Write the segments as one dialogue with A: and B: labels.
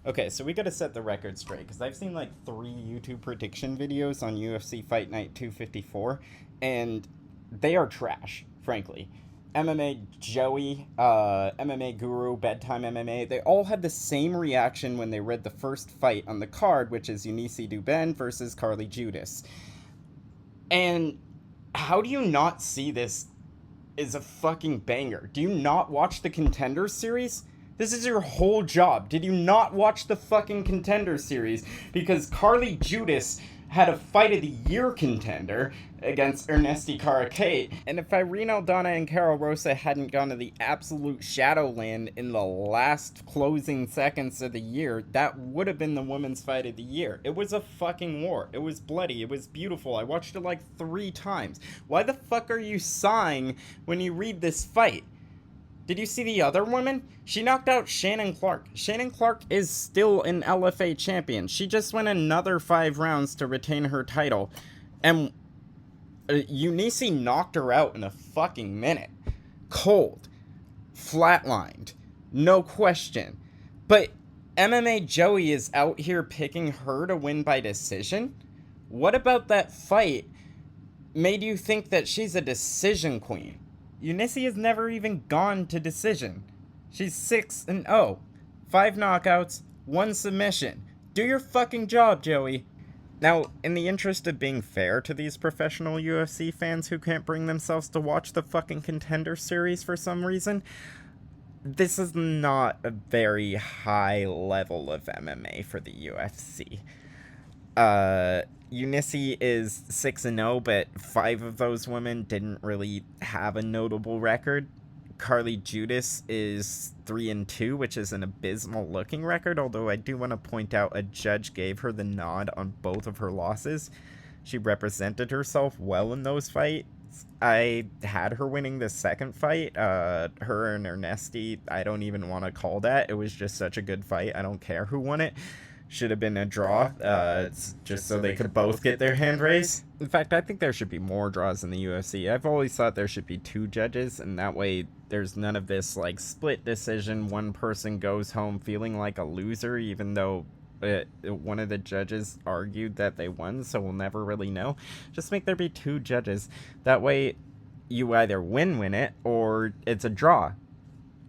A: Okay, so we gotta set the record straight because I've seen like 3 YouTube prediction videos on UFC Fight Night 254, and they are trash, frankly. MMA Joey, MMA Guru, Bedtime MMA, they all had the same reaction when they read the first fight on the card, which is Eunice Duben versus Carly Judas. And how do you not see this is a fucking banger? Do you not watch the Contenders series? This is your whole job. Did you not watch the fucking Contenders series? Because Carly Judas had a fight of the year contender against Ernesti Karakate. And if Irene Aldana and Carol Rosa hadn't gone to the absolute Shadowland in the last closing seconds of the year, that would have been the women's fight of the year. It was a fucking war. It was bloody. It was beautiful. I watched it like 3 times. Why the fuck are you sighing when you read this fight? Did you see the other woman? She knocked out Shannon Clark. Shannon Clark is still an LFA champion. She just went another 5 rounds to retain her title. And Eunice knocked her out in a fucking minute. Cold. Flatlined. No question. But MMA Joey is out here picking her to win by decision? What about that fight made you think that she's a decision queen? Eunice has never even gone to decision. She's 6-0. 5 knockouts, 1 submission. Do your fucking job, Joey. Now, in the interest of being fair to these professional UFC fans who can't bring themselves to watch the fucking Contender series for some reason, this is not a very high level of MMA for the UFC. Eunice is 6-0, but 5 of those women didn't really have a notable record. Carly Judas is 3-2, which is an abysmal looking record, although I do want to point out a judge gave her the nod on both of her losses. She represented herself well in those fights. I had her winning the second fight. Her and Ernesti, I don't even want to call that. It was just such a good fight. I don't care who won it. Should have been a draw, just so they could both get their hand raised. In fact, I think there should be more draws in the UFC. I've always thought there should be 2 judges, and that way there's none of this, like, split decision, one person goes home feeling like a loser, even though one of the judges argued that they won, so we'll never really know. Just make there be 2 judges. That way you either win it, or it's a draw.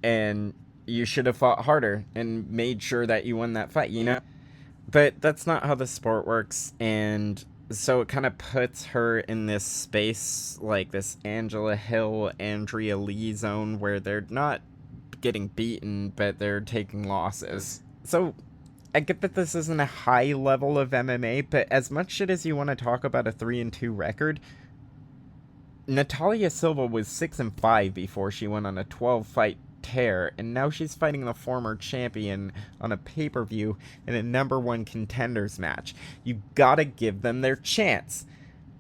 A: And you should have fought harder and made sure that you won that fight, you know? But that's not how the sport works, and so it kind of puts her in this space, like this Angela Hill, Andrea Lee zone, where they're not getting beaten, but they're taking losses. So I get that this isn't a high level of MMA, but as much shit as you want to talk about a 3-2 record, Natalia Silva was 6-5 before she went on a 12-fight tear, and now she's fighting the former champion on a pay-per-view in a #1 contenders match. You gotta give them their chance.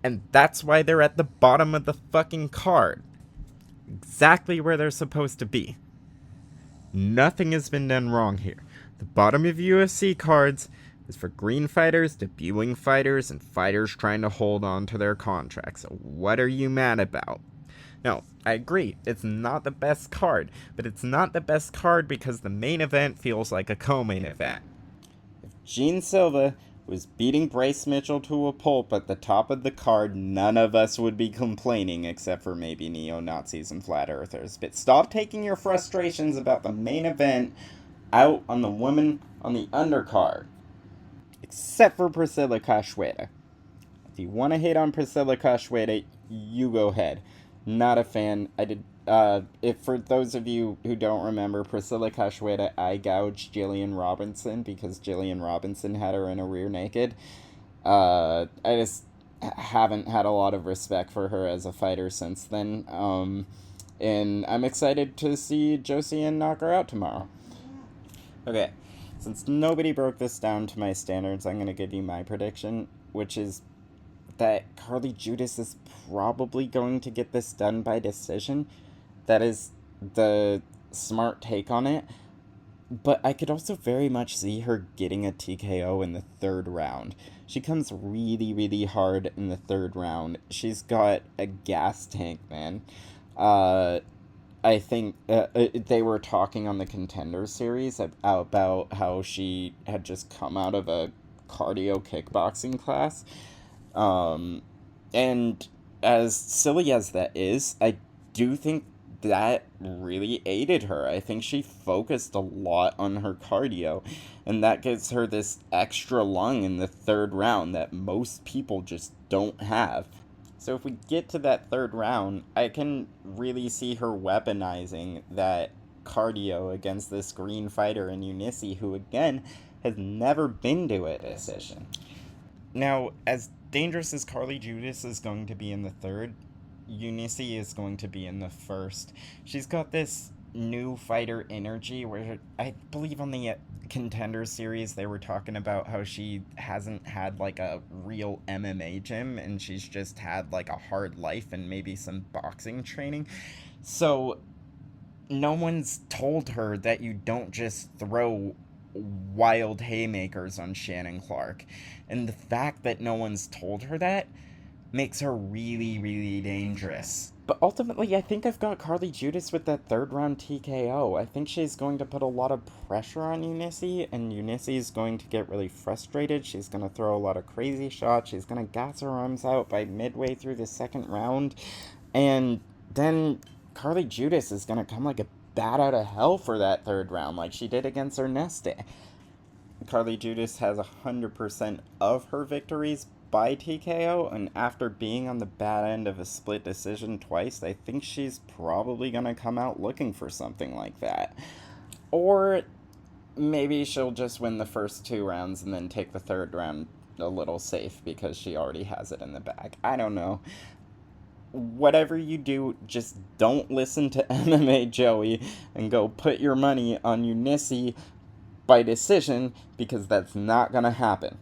A: And that's why they're at the bottom of the fucking card. Exactly where they're supposed to be. Nothing has been done wrong here. The bottom of UFC cards is for green fighters, debuting fighters, and fighters trying to hold on to their contracts. So what are you mad about? No, I agree, it's not the best card, but it's not the best card because the main event feels like a co-main event. If Gene Silva was beating Bryce Mitchell to a pulp at the top of the card, none of us would be complaining, except for maybe neo-Nazis and flat earthers. But stop taking your frustrations about the main event out on the women on the undercard. Except for Priscilla Cachoeira. If you want to hate on Priscilla Cachoeira, you go ahead. Not a fan. I did. If for those of you who don't remember, Priscilla Cachoeira eye gouged Jillian Robinson because Jillian Robinson had her in a rear naked. I just haven't had a lot of respect for her as a fighter since then. And I'm excited to see Josie Ann knock her out tomorrow. Okay, since nobody broke this down to my standards, I'm gonna give you my prediction, which is that Carly Judas is probably going to get this done by decision. That is the smart take on it. But I could also very much see her getting a TKO in the 3rd round. She comes really, really hard in the 3rd round. She's got a gas tank, man. I think they were talking on the Contender series about how she had just come out of a cardio kickboxing class. Um, and as silly as that is, I do think that really aided her. I think she focused a lot on her cardio, and that gives her this extra lung in the third round that most people just don't have. So if we get to that third round, I can really see her weaponizing that cardio against this green fighter in Eunice, who again has never been to a decision. Now, as dangerous as Carly Judas is going to be in the third, Eunice is going to be in the first. She's got this new fighter energy where I believe on the Contender series they were talking about how she hasn't had like a real MMA gym and she's just had like a hard life and maybe some boxing training. So no one's told her that you don't just throw wild haymakers on Shannon Clark. And the fact that no one's told her that makes her really, really dangerous. But ultimately, I think I've got Carly Judas with that third round TKO. I think she's going to put a lot of pressure on Eunice, and Eunice is going to get really frustrated. She's going to throw a lot of crazy shots. She's going to gas her arms out by midway through the second round. And then Carly Judas is going to come like a bat out of hell for that third round, like she did against Erneste. Carly Judas has 100% of her victories by TKO, and after being on the bad end of a split decision twice, I think she's probably going to come out looking for something like that. Or maybe she'll just win the first two rounds and then take the third round a little safe because she already has it in the bag. I don't know. Whatever you do, just don't listen to MMA Joey and go put your money on Eunice by decision because that's not going to happen.